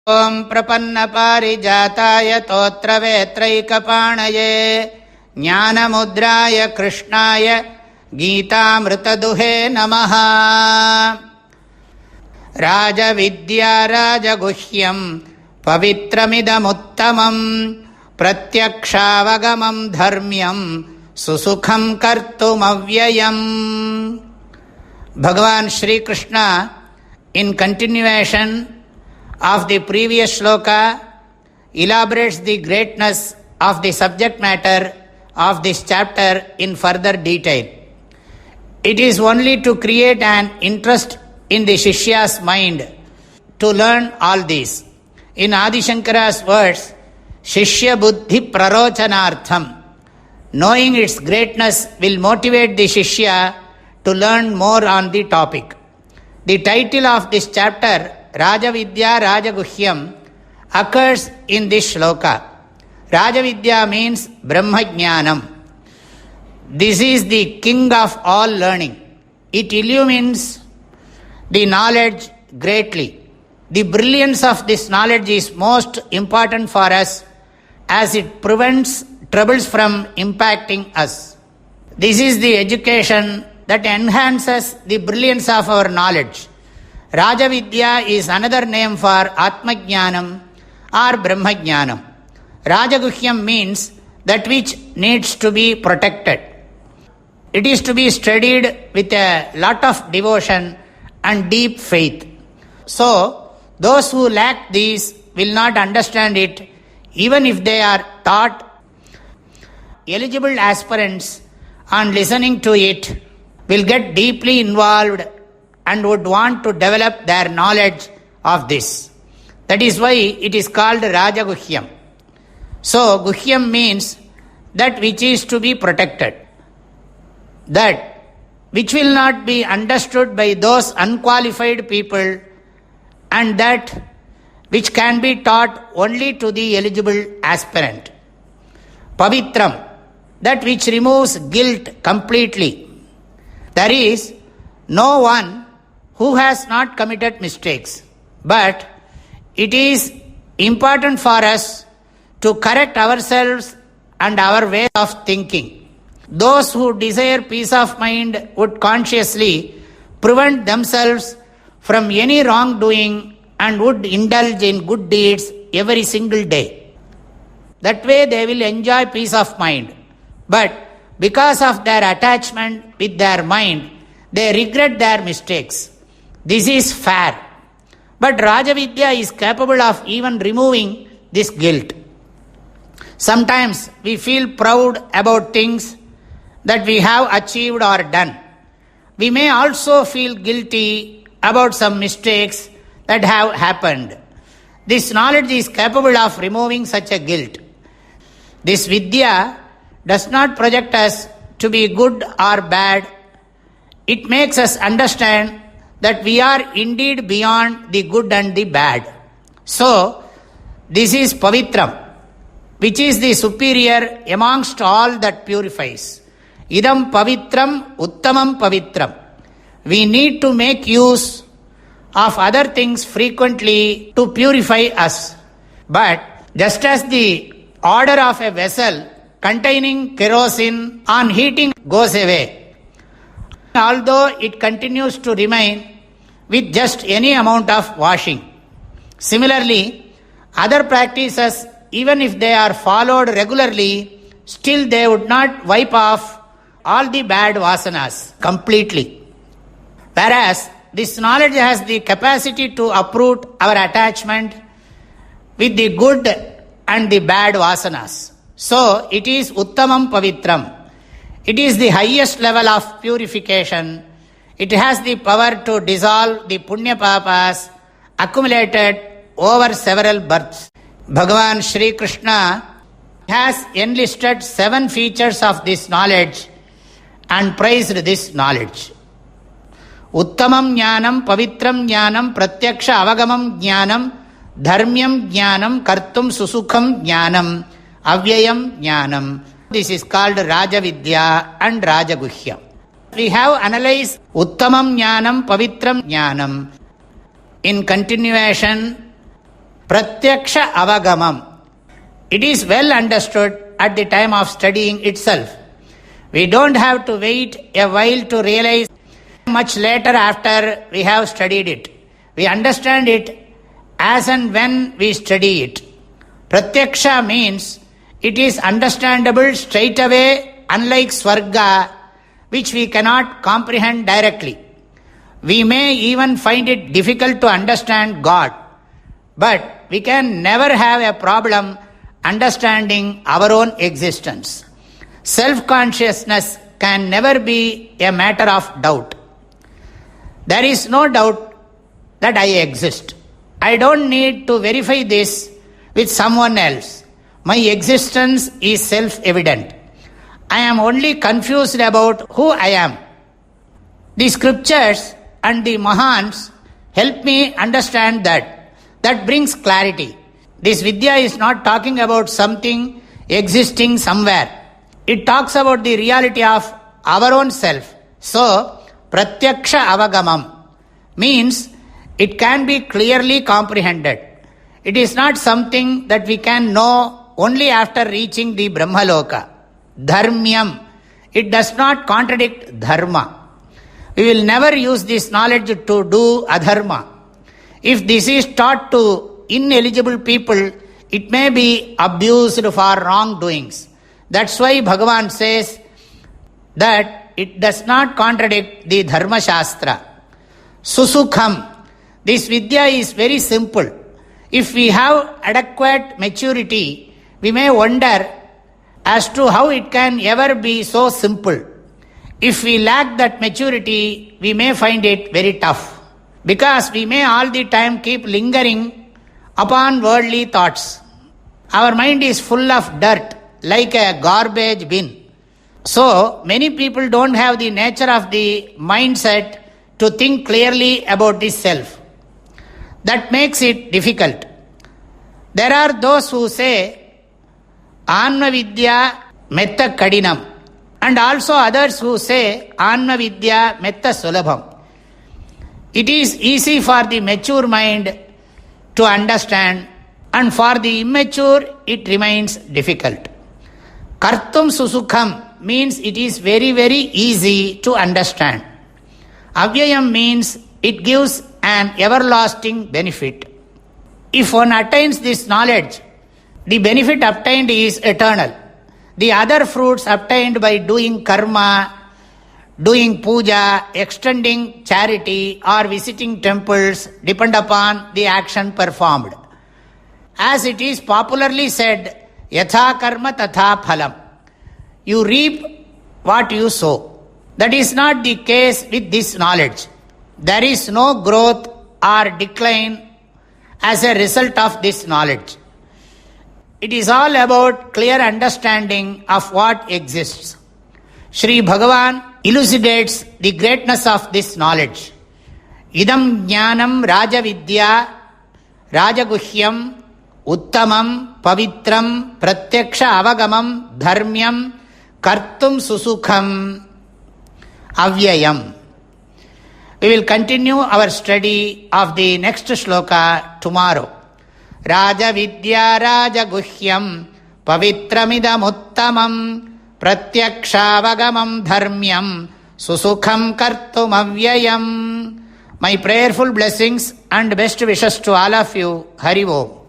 ஓம் பிரபன்ன பாரிஜாதாய தோத்ரவேத்ரைகபாணயே ஞானமுத்ராய கிருஷ்ணாய கீதாமிருததுஹே நமஹ. ராஜவித்யா ராஜகுஹ்யம் பவித்ரமிதமுத்தமம் பிரத்யக்ஷாவகமம் தர்மியம் சுசுகம் கர்த்துமவ்யயம். Bhagavan Shri Krishna, in continuation of the previous shloka, elaborates the greatness of the subject matter of this chapter in further detail. It is only to create an interest in the Shishya's mind to learn all this. In Adi Shankara's words, Shishya Buddhi Prarochanartham, knowing its greatness will motivate the Shishya to learn more on the topic. The title of this chapter, Rajavidya Rajaguhyam, occurs in this shloka. Rajavidya means Brahmajnanam. This is the king of all learning. It illumines the knowledge greatly. The brilliance of this knowledge is most important for us as it prevents troubles from impacting us. This is the education that enhances the brilliance of our knowledge. Rajavidya is another name for Atmajnanam or Brahmajnanam. Rajaguhyam means that which needs to be protected. It is to be studied with a lot of devotion and deep faith. So, those who lack these will not understand it, even if they are taught. Eligible aspirants, on listening to it, will get deeply involved and would want to develop their knowledge of this. That is why it is called Rajaguhyam. So, Guhyam means that which is to be protected, that which will not be understood by those unqualified people, and that which can be taught only to the eligible aspirant. Pavitram, that which removes guilt completely. There is no one who has not committed mistakes, but it is important for us to correct ourselves and our way of thinking. Those who desire peace of mind would consciously prevent themselves from any wrongdoing and would indulge in good deeds every single day. That way they will enjoy peace of mind. But because of their attachment with their mind, they regret their mistakes. This is fair. But Rajavidya is capable of even removing this guilt. Sometimes we feel proud about things that we have achieved or done. We may also feel guilty about some mistakes that have happened. This knowledge is capable of removing such a guilt. This Vidya does not project us to be good or bad. It makes us understand that we are indeed beyond the good and the bad. So, this is Pavitram, which is the superior amongst all that purifies. Idam Pavitram Uttamam Pavitram. We need to make use of other things frequently to purify us. But just as the odor of a vessel containing kerosene on heating goes away, although it continues to remain with just any amount of washing. Similarly, other practices, even if they are followed regularly, still they would not wipe off all the bad vasanas completely. Whereas this knowledge has the capacity to uproot our attachment with the good and the bad vasanas. So, it is Uttamam Pavitram. It is the highest level of purification. It has the power to dissolve the Punya Papas accumulated over several births. Bhagavan Shri Krishna has enlisted 7 features of this knowledge and praised this knowledge. Uttamam Jnanam, Pavitram Jnanam, Pratyaksha Avagamam Jnanam, Dharmyam Jnanam, Kartum Susukham Jnanam, Avyayam Jnanam. This is called Rajavidya and Rajaguhyam. We have analyzed Uttamam Jnanam, Pavitram Jnanam. In continuation, Pratyaksha avagamam. It is well understood at the time of studying itself. We don't have to wait a while to realize much later after we have studied it. We understand it as and when we study it. Pratyaksha means it is understandable straight away, unlike Swarga, which we cannot comprehend directly. We may even find it difficult to understand God, but we can never have a problem understanding our own existence. Self-consciousness can never be a matter of doubt. There is no doubt that I exist. I don't need to verify this with someone else. My existence is self-evident. I am only confused about who I am. The scriptures and the Mahans help me understand that. That brings clarity. This Vidya is not talking about something existing somewhere. It talks about the reality of our own self. So, Pratyaksha avagamam means it can be clearly comprehended. It is not something that we can know only after reaching the Brahmaloka. Dharmyam. It does not contradict dharma. We will never use this knowledge to do adharma. If this is taught to ineligible people, it may be abused for wrongdoings. That's why Bhagavan says that it does not contradict the Dharma Shastra. Susukham. This Vidya is very simple. If we have adequate maturity, we may wonder as to how it can ever be so simple. If we lack that maturity, we may find it very tough, because we may all the time keep lingering upon worldly thoughts. Our mind is full of dirt, like a garbage bin. So, many people don't have the nature of the mindset to think clearly about this self. That makes it difficult. There are those who say, Anma Vidya metta kadinam, and also others who say, Anma Vidya metta sulabham. It is easy for the mature mind to understand, and for the immature it remains difficult. Kartum susukham means it is very, very easy to understand. Avyayam means it gives an everlasting benefit. If one attains this knowledge, the benefit obtained is eternal. The other fruits obtained by doing karma, doing puja, extending charity, or visiting temples depend upon the action performed. As it is popularly said, yatha karma tatha phalam. You reap what you sow. That is not the case with this knowledge. There is no growth or decline as a result of this knowledge. It is all about clear understanding of what exists. Sri Bhagavan elucidates the greatness of this knowledge. Idam jnanam raja vidya rajaguhyam uttamam pavitram pratyaksha avagamam dharmyam kartum susukham avyayam. We will continue our study of the next shloka tomorrow. Raja Vidya Raja Guhyam Pavitramidam Uttamam Pratyakshaavagamam Dharmyam Susukham Kartum Avyayam. My prayerful blessings and best wishes to all of you. Hari Om.